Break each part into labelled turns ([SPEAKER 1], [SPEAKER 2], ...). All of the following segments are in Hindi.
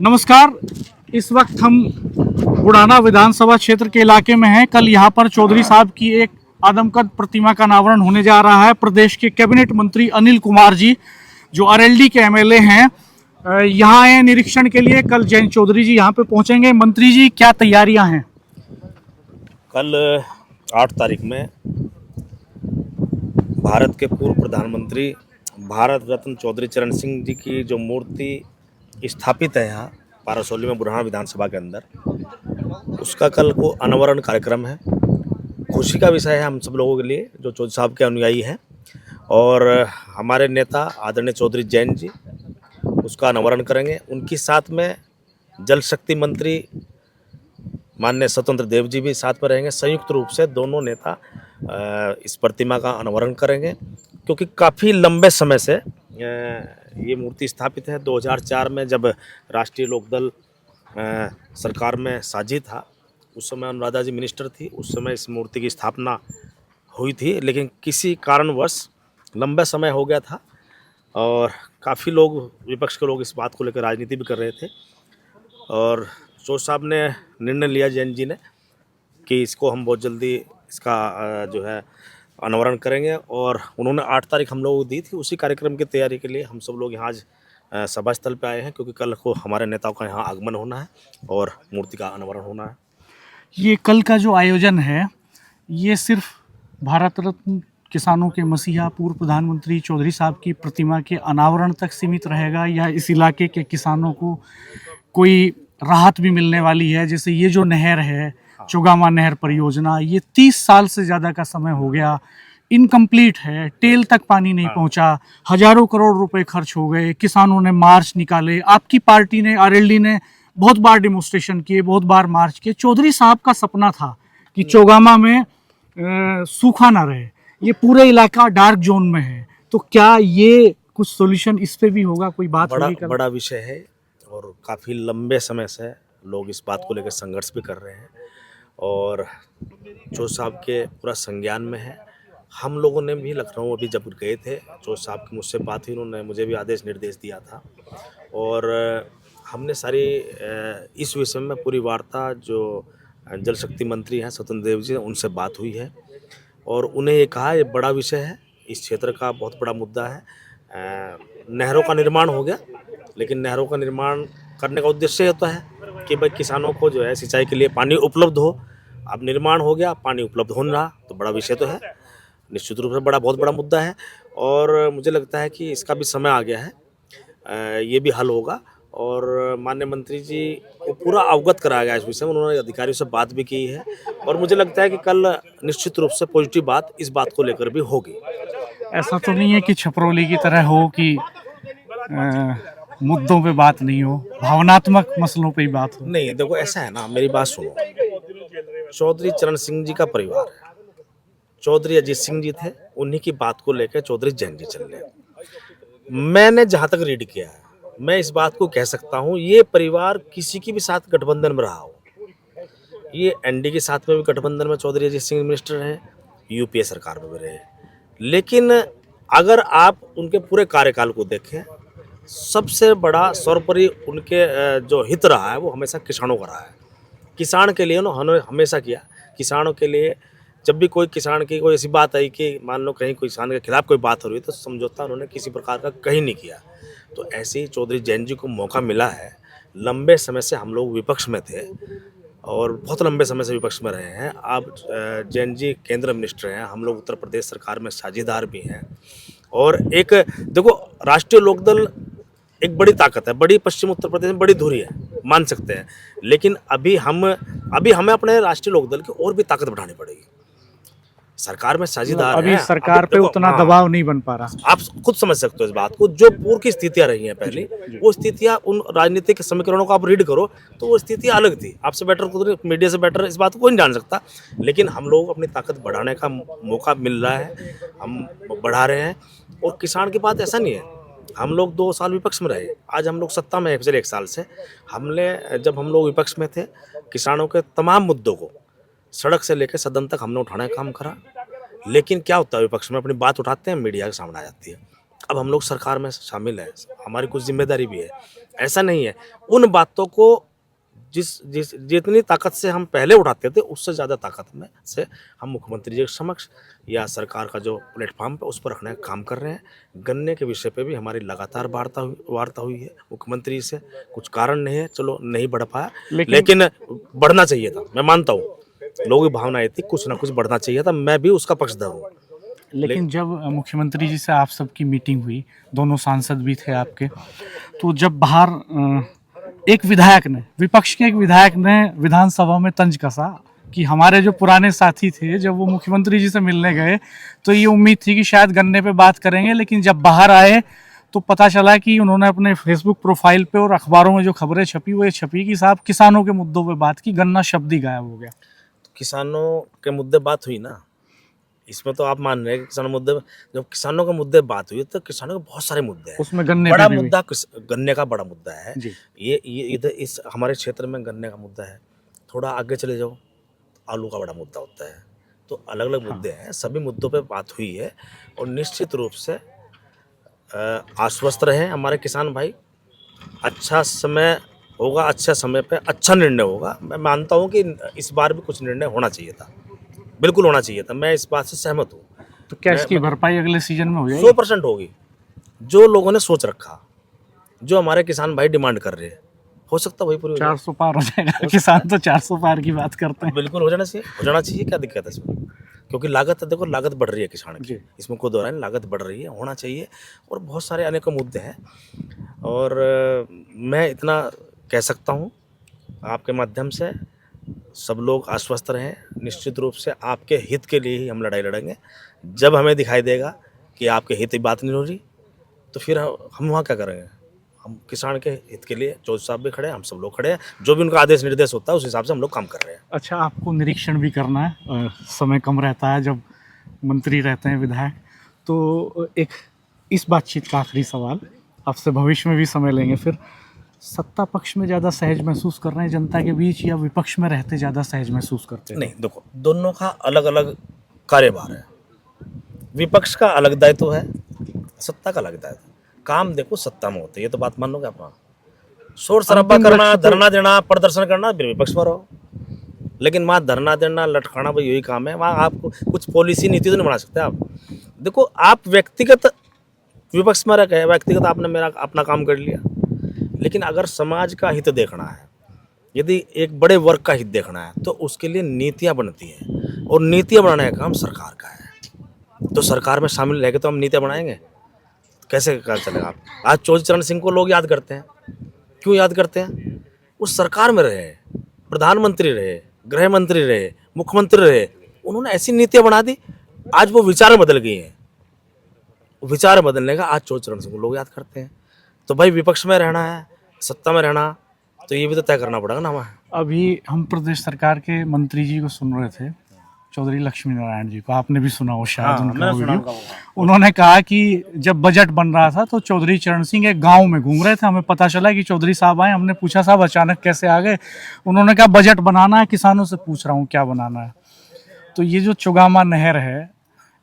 [SPEAKER 1] नमस्कार। इस वक्त हम बुढ़ाना विधानसभा क्षेत्र के इलाके में हैं। कल यहाँ पर चौधरी साहब की एक आदमकद प्रतिमा का अनावरण होने जा रहा है। प्रदेश के कैबिनेट मंत्री अनिल कुमार जी, जो आरएलडी के एमएलए हैं, यहाँ आए निरीक्षण के लिए। कल जयंत चौधरी जी यहाँ पे पहुंचेंगे। मंत्री जी, क्या तैयारियां हैं?
[SPEAKER 2] कल 8 तारीख में भारत के पूर्व प्रधानमंत्री भारत रत्न चौधरी चरण सिंह जी की जो मूर्ति स्थापित है यहाँ पारासौली में बुढ़ाना विधानसभा के अंदर, उसका कल को अनावरण कार्यक्रम है। खुशी का विषय है हम सब लोगों के लिए जो चौधरी साहब के अनुयायी हैं, और हमारे नेता आदरणीय चौधरी जैन जी उसका अनावरण करेंगे। उनकी साथ में जल शक्ति मंत्री माननीय स्वतंत्र देव जी भी साथ में रहेंगे। संयुक्त रूप से दोनों नेता इस प्रतिमा का अनावरण करेंगे, क्योंकि काफ़ी लंबे समय से ये मूर्ति स्थापित है। 2004 में जब राष्ट्रीय लोकदल सरकार में साझी था, उस समय अनुराधा जी मिनिस्टर थी, उस समय इस मूर्ति की स्थापना हुई थी, लेकिन किसी कारणवश लंबा समय हो गया था और काफ़ी लोग, विपक्ष के लोग इस बात को लेकर राजनीति भी कर रहे थे। और चौधरी साहब ने निर्णय लिया, जैन जी ने, कि इसको हम बहुत जल्दी इसका जो है अनावरण करेंगे। और उन्होंने 8 तारीख हम लोगों को दी थी। उसी कार्यक्रम की तैयारी के लिए हम सब लोग यहाँ आज सभा स्थल पर आए हैं, क्योंकि कल को हमारे नेताओं का यहाँ आगमन होना है और मूर्ति का अनावरण होना है।
[SPEAKER 1] ये कल का जो आयोजन है, ये सिर्फ भारत रत्न किसानों के मसीहा पूर्व प्रधानमंत्री चौधरी साहब की प्रतिमा के अनावरण तक सीमित रहेगा, या इस इलाके के किसानों को कोई राहत भी मिलने वाली है? जैसे ये जो नहर है, चौगामा नहर परियोजना, ये 30 साल से ज़्यादा का समय हो गया, इनकम्प्लीट है, टेल तक पानी नहीं पहुंचा, हजारों करोड़ रुपए खर्च हो गए, किसानों ने मार्च निकाले, आपकी पार्टी ने, आरएलडी ने बहुत बार डेमोन्स्ट्रेशन किए, बहुत बार मार्च किए। चौधरी साहब का सपना था कि चौगामा में सूखा ना रहे। ये पूरे इलाका डार्क जोन में है, तो क्या ये कुछ सॉल्यूशन इस पे भी होगा? कोई बात होगी कल?
[SPEAKER 2] बड़ा विषय है और काफ़ी लंबे समय से लोग इस बात को लेकर संघर्ष भी कर रहे हैं, और चौधरी साहब के पूरा संज्ञान में है। हम लोगों ने भी लखनऊ अभी जब गए थे, चौधरी साहब की मुझसे बात हुई, उन्होंने मुझे भी आदेश निर्देश दिया था, और हमने सारी इस विषय में पूरी वार्ता जो जल शक्ति मंत्री हैं स्वतंत्र देव जी, उनसे बात हुई है, और उन्हें ये कहा ये बड़ा विषय है, इस क्षेत्र का बहुत बड़ा मुद्दा है। नहरों का निर्माण हो गया, लेकिन नहरों का निर्माण करने का उद्देश्य होता है कि भाई किसानों को जो है सिंचाई के लिए पानी उपलब्ध हो। अब निर्माण हो गया, पानी उपलब्ध हो नहीं रहा, तो बड़ा विषय तो है, निश्चित रूप से बहुत बड़ा मुद्दा है, और मुझे लगता है कि इसका भी समय आ गया है, ये भी हल होगा। और माननीय मंत्री जी को पूरा अवगत कराया गया इस विषय में, उन्होंने अधिकारियों से बात भी की है, और मुझे लगता है कि कल निश्चित रूप से पॉजिटिव बात इस बात को लेकर भी होगी।
[SPEAKER 1] ऐसा तो नहीं है कि छपरौली की तरह हो कि मुद्दों पे बात नहीं हो, भावनात्मक मसलों पे ही बात हो?
[SPEAKER 2] नहीं, देखो ऐसा है ना, मेरी बात सुनो। चौधरी चरण सिंह जी का परिवार है, चौधरी अजीत सिंह जी थे, उन्हीं की बात को लेकर चौधरी जैन जी चल रहे। मैंने जहाँ तक रीड किया है, मैं इस बात को कह सकता हूँ, ये परिवार किसी की भी साथ गठबंधन में रहा हो। ये एनडी के साथ में भी गठबंधन में चौधरी अजीत सिंह मिनिस्टर रहे, यूपीए सरकार में भी रहे, लेकिन अगर आप उनके पूरे कार्यकाल को देखें, सबसे बड़ा सर्वोपरि उनके जो हित रहा है वो हमेशा किसानों का रहा है। किसान के लिए उन्होंने हमेशा किया, किसानों के लिए। जब भी कोई किसान की कोई ऐसी बात आई कि मान लो कहीं कोई किसान के खिलाफ कोई बात हो रही है, तो समझौता उन्होंने किसी प्रकार का कहीं नहीं किया। तो ऐसे ही चौधरी जैन जी को मौका मिला है। लंबे समय से हम लोग विपक्ष में थे और बहुत लंबे समय से विपक्ष में रहे हैं। अब जैन जी केंद्र मिनिस्टर हैं, हम लोग उत्तर प्रदेश सरकार में साझेदार भी हैं, और एक देखो, राष्ट्रीय लोकदल एक बड़ी ताकत है, बड़ी पश्चिम उत्तर प्रदेश में बड़ी धुरी है, मान सकते हैं, लेकिन अभी हमें अपने राष्ट्रीय लोकदल की और भी ताकत बढ़ानी पड़ेगी। सरकार में साझेदार
[SPEAKER 1] अभी
[SPEAKER 2] हैं,
[SPEAKER 1] सरकार पे उतना दबाव नहीं बन पा रहा।
[SPEAKER 2] आप खुद समझ सकते हो इस बात को। जो पूर्व की स्थितियां रही हैं पहले, वो स्थितियां, उन राजनीतिक समीकरणों को आप रीड करो तो वो स्थितियां अलग थी। आपसे बेटर खुद, मीडिया से बेटर इस बात को कोई नहीं जान सकता, लेकिन हम लोग अपनी ताकत बढ़ाने का मौका मिल रहा है, हम बढ़ा रहे हैं। और किसान की बात ऐसा नहीं है, हम लोग 2 साल विपक्ष में रहे, आज हम लोग सत्ता में है। पिछले 1 साल से जब हम लोग विपक्ष में थे, किसानों के तमाम मुद्दों को सड़क से लेकर सदन तक हमने उठाने का काम करा, लेकिन क्या होता है, विपक्ष में अपनी बात उठाते हैं, मीडिया के सामने आ जाती है। अब हम लोग सरकार में शामिल हैं, हमारी कुछ जिम्मेदारी भी है। ऐसा नहीं है, उन बातों को जितनी ताकत से हम पहले उठाते थे, उससे ज़्यादा ताकत में से हम मुख्यमंत्री जी के समक्ष या सरकार का जो प्लेटफॉर्म पे उस पर रखने का काम कर रहे हैं। गन्ने के विषय पे भी हमारी लगातार वार्ता हुई है मुख्यमंत्री से। कुछ कारण नहीं है, चलो नहीं बढ़ पाया, लेकिन बढ़ना चाहिए था। मैं मानता हूँ लोगों की भावना थी, कुछ ना कुछ बढ़ना चाहिए था, मैं भी उसका पक्षधर हूँ।
[SPEAKER 1] लेकिन जब मुख्यमंत्री जी से आप सबकी मीटिंग हुई, दोनों सांसद भी थे आपके, तो जब बाहर एक विधायक ने, विपक्ष के एक विधायक ने विधानसभा में तंज कसा कि हमारे जो पुराने साथी थे, जब वो मुख्यमंत्री जी से मिलने गए तो ये उम्मीद थी कि शायद गन्ने पे बात करेंगे, लेकिन जब बाहर आए तो पता चला कि उन्होंने अपने फेसबुक प्रोफाइल पे और अखबारों में जो खबरें छपी वो ये छपी कि साहब किसानों के मुद्दों पे बात की, गन्ना शब्द ही गायब हो गया।
[SPEAKER 2] तो किसानों के मुद्दे बात हुई ना, इसमें तो आप मान रहे हैं कि किसानों मुद्दे, जब किसानों के मुद्दे बात हुई तो किसानों के बहुत सारे मुद्दे हैं,
[SPEAKER 1] उसमें गन्ने
[SPEAKER 2] बड़ा
[SPEAKER 1] पे भी
[SPEAKER 2] मुद्दा गन्ने का बड़ा मुद्दा है
[SPEAKER 1] जी।
[SPEAKER 2] ये इधर इस हमारे क्षेत्र में गन्ने का मुद्दा है। थोड़ा आगे चले जाओ तो आलू का बड़ा मुद्दा होता है। तो अलग अलग मुद्दे हैं, सभी मुद्दों पे बात हुई है और निश्चित रूप से आश्वस्त रहे हमारे किसान भाई। अच्छा समय होगा, अच्छा समय पे अच्छा निर्णय होगा। मैं मानता हूँ कि इस बार भी कुछ निर्णय होना चाहिए था, बिल्कुल होना चाहिए था, मैं इस बात से सहमत हूँ।
[SPEAKER 1] तो क्या इसकी भरपाई अगले सीजन में हो जाएगी?
[SPEAKER 2] 100% होगी। जो लोगों ने सोच रखा, जो हमारे किसान भाई डिमांड कर रहे हैं, हो सकता वही पूरी हो जाए।
[SPEAKER 1] 400 पार हो जाएगा। किसान तो 400 पार की बात करते हैं।
[SPEAKER 2] बिल्कुल हो जाना चाहिए, क्या दिक्कत है इसमें? क्योंकि लागत, देखो लागत बढ़ रही है किसान की, इसमें कोई दो राय नहीं, लागत बढ़ रही है, होना चाहिए। और बहुत सारे अनेकों मुद्दे हैं और मैं इतना कह सकता हूँ आपके माध्यम से, सब लोग आश्वस्त रहें। निश्चित रूप से आपके हित के लिए ही हम लड़ाई लड़ेंगे। जब हमें दिखाई देगा कि आपके हित की बात नहीं हो रही तो फिर हम वहाँ क्या करेंगे? हम किसान के हित के लिए चौधरी साहब भी खड़े हैं, हम सब लोग खड़े हैं। जो भी उनका आदेश निर्देश होता है उस हिसाब से हम लोग काम कर रहे हैं।
[SPEAKER 1] अच्छा, आपको निरीक्षण भी करना है, समय कम रहता है जब मंत्री रहते हैं, विधायक, तो एक इस बातचीत का आखिरी सवाल आपसे, भविष्य में भी समय लेंगे फिर, सत्ता पक्ष में ज़्यादा सहज महसूस कर रहे हैं जनता के बीच या विपक्ष में रहते ज़्यादा सहज महसूस करते हैं?
[SPEAKER 2] नहीं, देखो दोनों का अलग अलग कार्यभार है। विपक्ष का अलग दायित्व है, सत्ता का अलग दायित्व। काम देखो सत्ता में होते, ये तो बात मान लो आप। शोर शराबा करना, धरना देना, प्रदर्शन करना, फिर विपक्ष में रहो। लेकिन वहाँ धरना देना, लटकाना, भाई यही काम है। वहाँ आपको कुछ पॉलिसी नीति तो नहीं बना सकते आप। देखो आप व्यक्तिगत विपक्ष में रह गए, व्यक्तिगत आपने मेरा अपना काम कर लिया, लेकिन अगर समाज का हित देखना है, यदि एक बड़े वर्ग का हित देखना है तो उसके लिए नीतियाँ बनती हैं और नीतियाँ बनाने का काम सरकार का है। तो सरकार में शामिल रह के तो हम नीतियाँ बनाएंगे, कैसे चलेगा? आप आज चौधरी चरण सिंह को लोग याद करते हैं, क्यों याद करते हैं? वो सरकार में रहे, प्रधानमंत्री रहे, गृह मंत्री रहे, मुख्यमंत्री रहे, उन्होंने ऐसी नीतियाँ बना दी, आज वो विचार बदल गई हैं। विचार बदलने का आज चौधरी चरण सिंह को लोग याद करते हैं। तो भाई विपक्ष में रहना है, सत्ता में रहना, तो ये भी तो तय करना पड़ेगा ना हमें।
[SPEAKER 1] अभी हम प्रदेश सरकार के मंत्री जी को सुन रहे थे, चौधरी लक्ष्मी नारायण जी को, आपने भी सुना हो शायद उनका वीडियो। उन्होंने कहा कि जब बजट बन रहा था तो चौधरी चरण सिंह एक गांव में घूम रहे थे, हमें पता चला कि चौधरी साहब आए, हमने पूछा साहब अचानक कैसे आ गए? उन्होंने कहा बजट बनाना है, किसानों से पूछ रहा हूँ क्या बनाना है। तो ये जो चुगामा नहर है,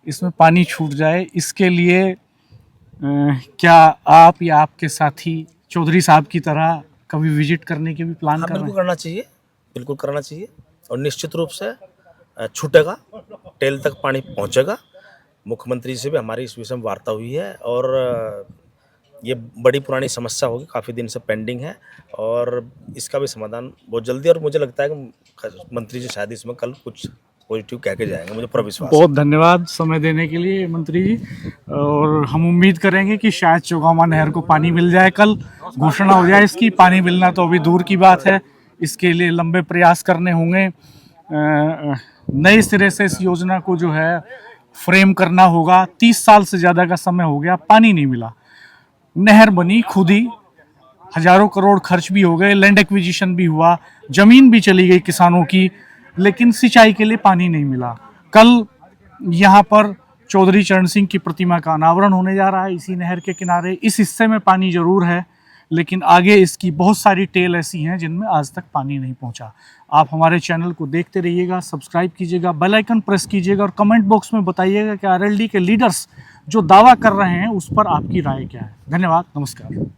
[SPEAKER 1] इसमें पानी छूट जाए, इसके लिए क्या आप या आपके साथी चौधरी साहब की तरह कभी विजिट करने के भी प्लान कर रहे हैं?
[SPEAKER 2] बिल्कुल करना चाहिए, बिल्कुल करना चाहिए। और निश्चित रूप से छूटेगा, टेल तक पानी पहुंचेगा। मुख्यमंत्री से भी हमारी इस विषय में वार्ता हुई है और ये बड़ी पुरानी समस्या होगी, काफ़ी दिन से पेंडिंग है और इसका भी समाधान बहुत जल्दी, और मुझे लगता है कि मंत्री जी शायद इसमें कल कुछ पॉजिटिव कह के जाएंगे, मुझे पूरा विश्वास है।
[SPEAKER 1] बहुत धन्यवाद समय देने के लिए मंत्री जी, और हम उम्मीद करेंगे कि शायद चौगामा नहर को पानी मिल जाए, कल घोषणा हो जाए इसकी। पानी मिलना तो अभी दूर की बात है, इसके लिए लंबे प्रयास करने होंगे, नए सिरे से इस योजना को जो है फ्रेम करना होगा। 30 साल से ज़्यादा का समय हो गया, पानी नहीं मिला, नहर बनी खुद ही, हजारों करोड़ खर्च भी हो गए, लैंड एक्विजिशन भी हुआ, ज़मीन भी चली गई किसानों की, लेकिन सिंचाई के लिए पानी नहीं मिला। कल यहाँ पर चौधरी चरण सिंह की प्रतिमा का अनावरण होने जा रहा है इसी नहर के किनारे। इस हिस्से में पानी जरूर है, लेकिन आगे इसकी बहुत सारी टेल ऐसी हैं जिनमें आज तक पानी नहीं पहुंचा। आप हमारे चैनल को देखते रहिएगा, सब्सक्राइब कीजिएगा, बेल आइकन प्रेस कीजिएगा और कमेंट बॉक्स में बताइएगा कि आरएलडी के लीडर्स जो दावा कर रहे हैं उस पर आपकी राय क्या है। धन्यवाद, नमस्कार।